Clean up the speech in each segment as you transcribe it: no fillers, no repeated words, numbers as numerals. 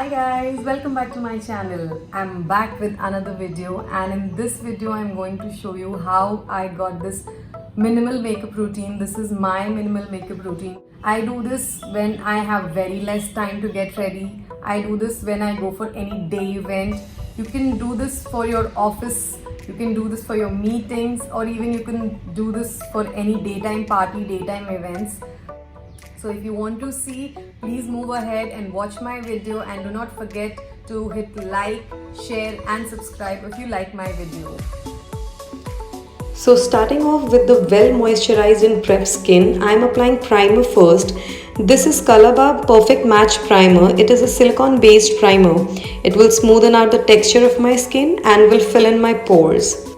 Hi guys, welcome back to my channel. I'm back with another video, and in this video I'm going to show you how I got this minimal makeup routine. This is my minimal makeup routine. I do this when I have very less time to get ready. I do this when I go for any day event. You can do this for your office, you can do this for your meetings, or even you can do this for any daytime party, daytime events. So if you want to see, please move ahead and watch my video, and do not forget to hit like, share and subscribe if you like my video. So starting off with the well moisturized and prepped skin, I am applying primer first. This is Colourbar Perfect Match Primer. It is a silicone based primer. It will smoothen out the texture of my skin and will fill in my pores.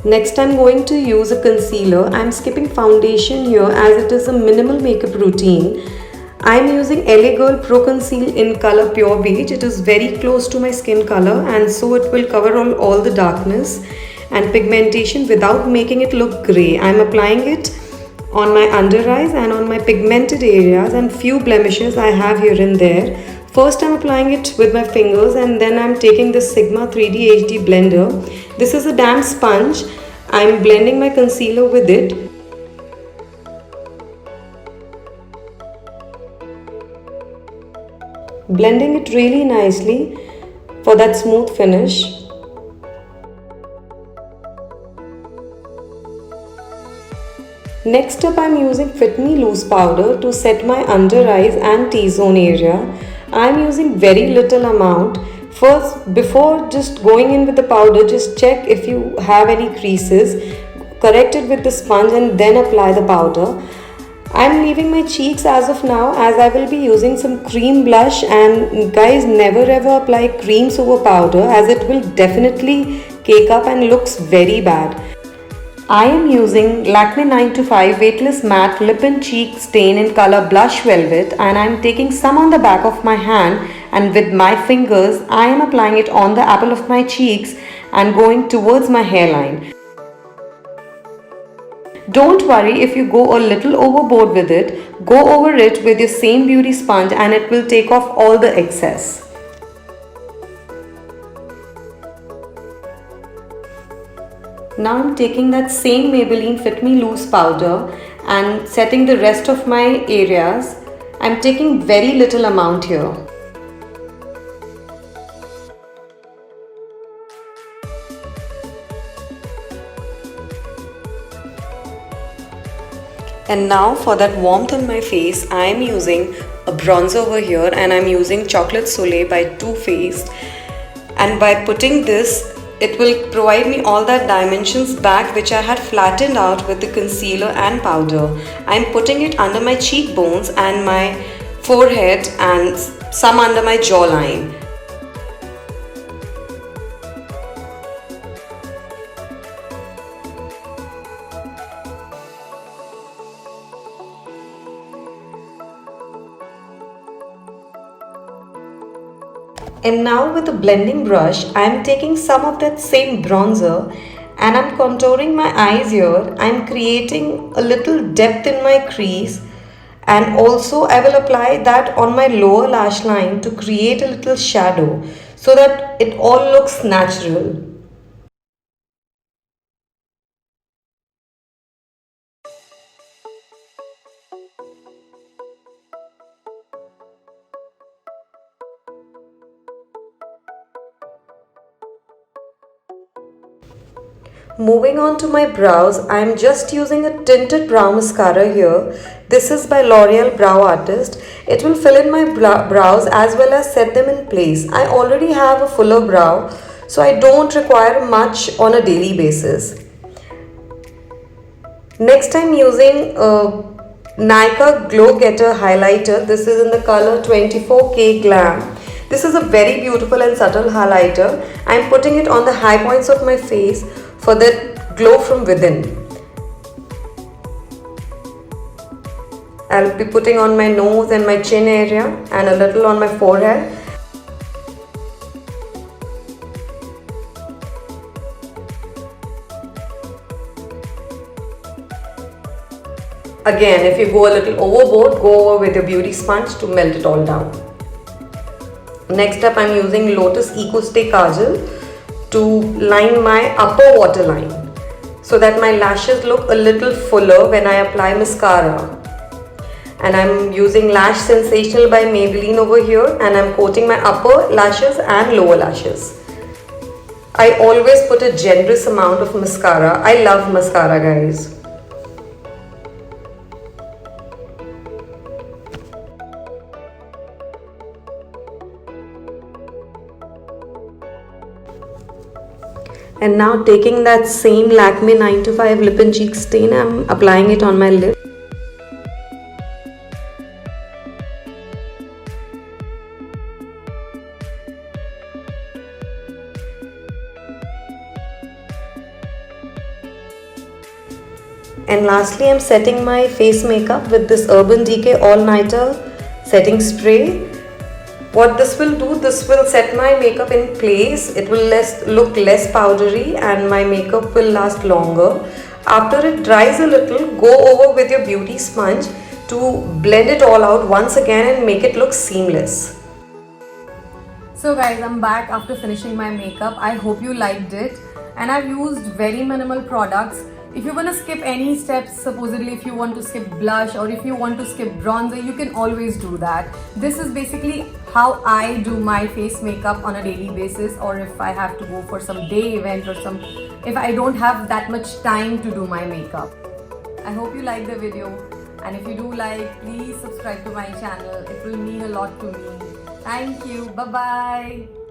Next, I'm going to use a concealer. I'm skipping foundation here as it is a minimal makeup routine. I'm using LA Girl Pro Conceal in color Pure Beige. It is very close to my skin color, and so it will cover all the darkness and pigmentation without making it look grey. I'm applying it on my under eyes and on my pigmented areas and few blemishes I have here and there. First, I'm applying it with my fingers, and then I'm taking this Sigma 3D HD blender. This is a damp sponge. I'm blending my concealer with it. Blending it really nicely for that smooth finish. Next up, I'm using Fit Me Loose powder to set my under eyes and T-zone area. I'm using very little amount. First, before just going in with the powder, just check if you have any creases. Correct it with the sponge and then apply the powder. I'm leaving my cheeks as of now, as I will be using some cream blush, and guys, never ever apply creams over powder as it will definitely cake up and looks very bad. I am using Lakme 9 to 5 Weightless Matte Lip and Cheek Stain in color Blush Velvet, and I am taking some on the back of my hand, and with my fingers I am applying it on the apple of my cheeks and going towards my hairline. Don't worry if you go a little overboard with it. Go over it with your same beauty sponge and it will take off all the excess. Now I'm taking that same Maybelline Fit Me Loose powder and setting the rest of my areas. I'm taking very little amount here. And now for that warmth on my face, I am using a bronzer over here, and I'm using Chocolate Soleil by Too Faced. And by putting this, it will provide me all that dimensions back which I had flattened out with the concealer and powder. I'm putting it under my cheekbones and my forehead and some under my jawline. And now with a blending brush, I am taking some of that same bronzer and I'm contouring my eyes here. I am creating a little depth in my crease, and also I will apply that on my lower lash line to create a little shadow so that it all looks natural. Moving on to my brows, I am just using a tinted brow mascara here. This is by L'Oreal Brow Artist. It will fill in my brows as well as set them in place. I already have a fuller brow, so I don't require much on a daily basis. Next, I am using Nykaa Glow Getter highlighter. This is in the color 24K Glam. This is a very beautiful and subtle highlighter. I am putting it on the high points of my face for that glow from within. I'll be putting on my nose and my chin area and a little on my forehead. Again, if you go a little overboard, go over with your beauty sponge to melt it all down. Next up, I'm using Lotus Eco Stay Kajal to line my upper waterline so that my lashes look a little fuller when I apply mascara. And I'm using Lash Sensational by Maybelline over here, and I'm coating my upper lashes and lower lashes. I always put a generous amount of mascara. I love mascara, guys. And now taking that same Lakme 9 to 5 lip and cheek stain, I'm applying it on my lip. And lastly, I'm setting my face makeup with this Urban Decay All Nighter setting spray. What this will do, this will set my makeup in place. It will look less powdery and my makeup will last longer. After it dries a little, go over with your beauty sponge to blend it all out once again and make it look seamless. So guys, I'm back after finishing my makeup. I hope you liked it, and I've used very minimal products. If you want to skip any steps, supposedly if you want to skip blush or if you want to skip bronzer, you can always do that. This is basically how I do my face makeup on a daily basis, or if I have to go for some day event or if I don't have that much time to do my makeup. I hope you like the video, and if you do like, please subscribe to my channel. It will mean a lot to me. Thank you. Bye bye.